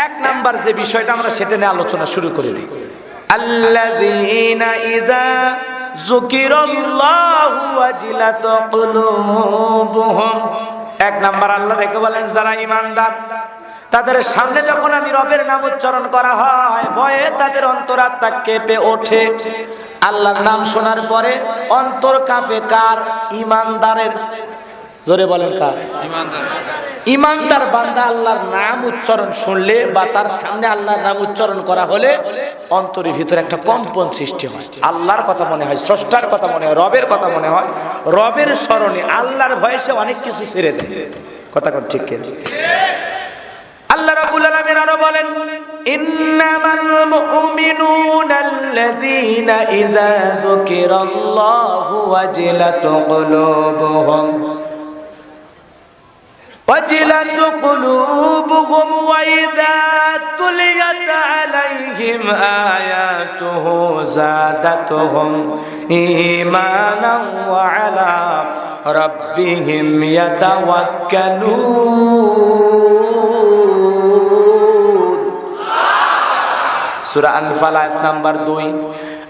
এক নাম্বার যে বিষয়টা আমরা সেটা নিয়ে আলোচনা শুরু করে দিই। আল্লাযীনা ইযা যুকিরাল্লাহু ওয়াজিলাত কুলুবুহুম। এক নাম্বার আল্লাহ রেখে বলেন যারা ঈমানদার তাদের সামনে যখন আমি রবের নাম উচ্চারণ করা হয় ভয়ে তাদের অন্তরাত্মা কেঁপে ওঠে। আল্লাহর নাম শোনার পরে অন্তর কাঁপে কার? ঈমানদারের। জোরে বলেন কার? ঈমানদার বান্দা আল্লাহর নাম উচ্চারণ শুনলে বা তার সামনে আল্লাহর নাম উচ্চারণ করা হলে অন্তরের ভিতরে একটা কম্পন সৃষ্টি হয়। আল্লাহর কথা মনে হয়, স্রষ্টার কথা মনে হয়, রবের কথা মনে হয়। রবের স্মরণে আল্লাহর ভয়ে সে অনেক কিছু ছেড়ে দেয়। কথা কোন ঠিক কিনা? আল্লাহ রাব্বুল আলামিন আরো বলেন ইন্নামাল মুমিনুনাল্লাযীনা ইযা যুকিরাল্লাহু ওয়াজিলাত কুলুবুহুম وإذا تليت عليهم آياته زادتهم إيمانا وعلى ربهم يتوكلون সূরা আনফাল আয়াত নাম্বার 2।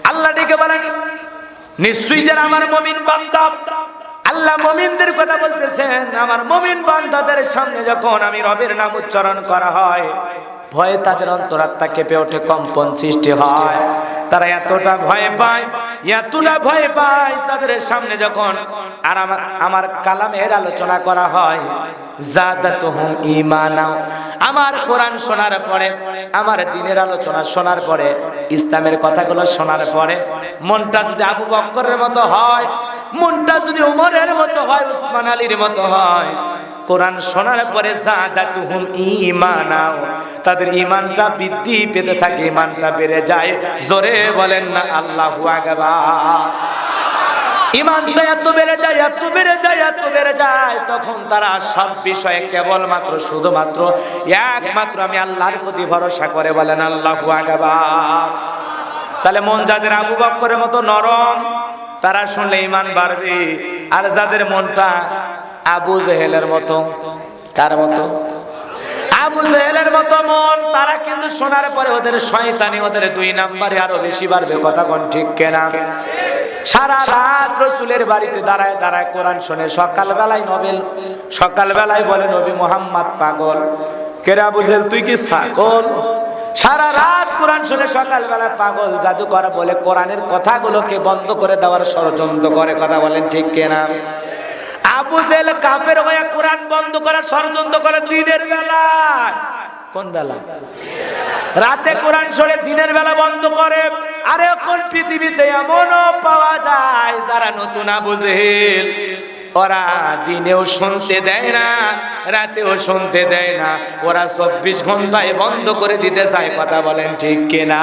আল্লাহ ডেকে বলেন নিশ্চয়ই যারা আমার মুমিন বান্দা, আল্লাহ মুমিনদের কথা বলতেছেন, আমার মুমিন বান্দাদের সামনে যখন আমি রবের নাম উচ্চারণ করা হয় ভয়ে তাদের অন্তরাত্মা কেঁপে ওঠে, কম্পন সৃষ্টি হয়। তারা এতটা ভয় পায়, এতটা ভয় পায় তাদের সামনে যখন আর আমার কালামের আলোচনা করা হয় যাদাতুহুম ঈমানা। আমার কোরআন শোনার পরে, আমার দ্বীনের আলোচনা শোনার পরে, ইসলামের কথাগুলো শোনার পরে মনটা যদি আবু বকরের মতো হয়, মনটা যদি ওমরের মতো হয়, উসমান আলীর মতো হয়, কোরআন শোনার পরে যাদাতুহুম ঈমানা, তাদের ঈমানটা বৃদ্ধি পেতে থাকে, ঈমানটা বেড়ে যায়। জোরে বলেন না আল্লাহু আকবার। ঈমানটা এত বেড়ে যায়, এত বেড়ে যায়, এত বেড়ে যায়, তখন তারা সব বিষয়ে কেবলমাত্র শুধুমাত্র একমাত্র আমি আল্লাহর প্রতি ভরসা করে বলেন আল্লাহু আকবার। তাহলে মন যাদের আবু বকরের মতো নরম তারা শুনলে ঈমান বাড়বে, আর যাদের মনটা আবু জেহেলের মতো, কার মতো? আবু জেহেলের মতো মন, তারা কিন্তু শোনার পরে ওদের শয়তানি, ওদের 2 নাম্বারে আরো বেশি বাড়বে। কথা কোন ঠিক কিনা? সারা রাত রাসূলের বাড়িতে দাঁড়ায় দাঁড়ায় কোরআন শুনে, সকালবেলায় সকালবেলায় বলে নবী মুহাম্মদ পাগল। কেরা আবু জেহেল তুই কি ছাগল? সারা রাত কোরআন শুনে সকালবেলা পাগল জাদুকর বলে কোরআনের কথাগুলোকে বন্ধ করে দেওয়ার ষড়যন্ত্র করে। কথা বলেন ঠিক কিনা? আবু জেহেল কাফের হয়ে কোরআন বন্ধ করার ষড়যন্ত্র করে দিনের বেলা। কোন বেলা? রাতে কোরআন শুনে দিনের বেলা বন্ধ করে। আর এখন পৃথিবীতে এমনও পাওয়া যায় যারা নতুন আবু জেহেল, ওরা দিনেও শুনতে দেয় না, রাতেও শুনতে দেয় না, ওরা 24 ঘন্টায় বন্ধ করে দিতে চায়। কথা বলেন ঠিক কিনা?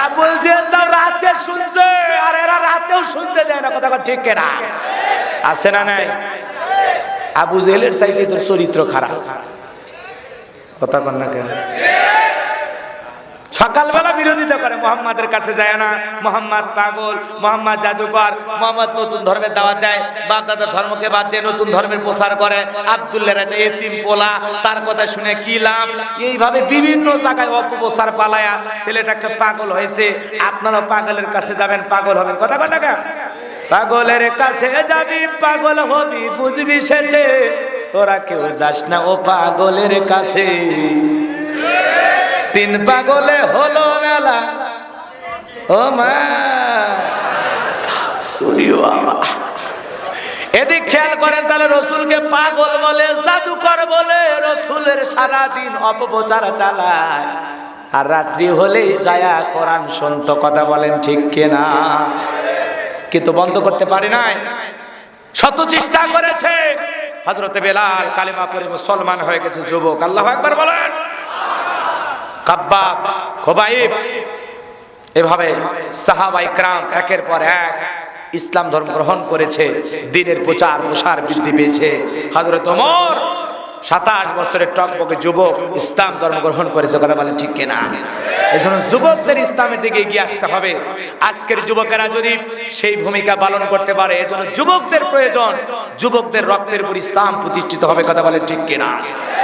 আবু জেহেল তো রাতে শুনছে আর এরা রাতেও শুনতে দেয় না। কথা বলেন ঠিক কিনা? আছে না নাই? আবু জেহেলের চাইতে তোর চরিত্র খারাপ। কথা কন না কেন? সকালবেলা বিরোধিতা করে, মুহাম্মাদের কাছে যায় না, মুহাম্মদ পাগল, মুহাম্মদ জাদুকর, মুহাম্মদ নতুন ধর্মের দাওয়াত দেয়, বাপদাদা ধর্মকে বাদ দিয়ে নতুন ধর্মের প্রচার করে, আব্দুল্লাহর একটা এতিম পোলা, তার কথা শুনে কি লাভ? এইভাবে বিভিন্ন জায়গায় অপপ্রচার পালায়া ছেলেটা একটা পাগল হয়েছে। আপনারাও পাগলের কাছে যাবেন, পাগল হবেন। কথা কন না কেন? পাগলের কাছে যাবি, পাগল হবি, বুঝবি শেষে তোরা কেউ যাস না ও পাগলের কাছে। 3 পাগলে হলো মেলা, ও মা এদিক খেয়াল করেন। তাহলে রসুলকে পাগল বলে, জাদুকর বলে, রসুলের সারাদিন অপপ্রচার চালায়, আর রাত্রি হলেই যায়া কোরআন শুনতো। কথা বলেন ঠিক কিনা? কিন্তু বন্ধ করতে পারে নাই, শত চেষ্টা করেছে। হযরতে বেলাল কালেমা পড়ে মুসলমান হয়ে গেছে, যুবক। আল্লাহু আকবার বলেন। কাব্বাব, খুবাইব, এভাবে সাহাবা ইকরাম একের পর এক ইসলাম ধর্ম গ্রহণ করেছে, দ্বীনের প্রচার প্রসার বৃদ্ধি পেয়েছে। হযরত ওমর 27 বছরের টকবকে যুবক ইসলাম ধর্ম গ্রহণ করেছে। কথা বলেন ঠিক কিনা? এজন্য যুবকদের ইসলামের দিকে এগিয়ে আসতে হবে। আজকের যুবকেরা যদি সেই ভূমিকা পালন করতে পারে, এজন্য যুবকদের প্রয়োজন, যুবকদের রক্তের উপর ইসলাম প্রতিষ্ঠিত হবে। কথা বলেন ঠিক কিনা?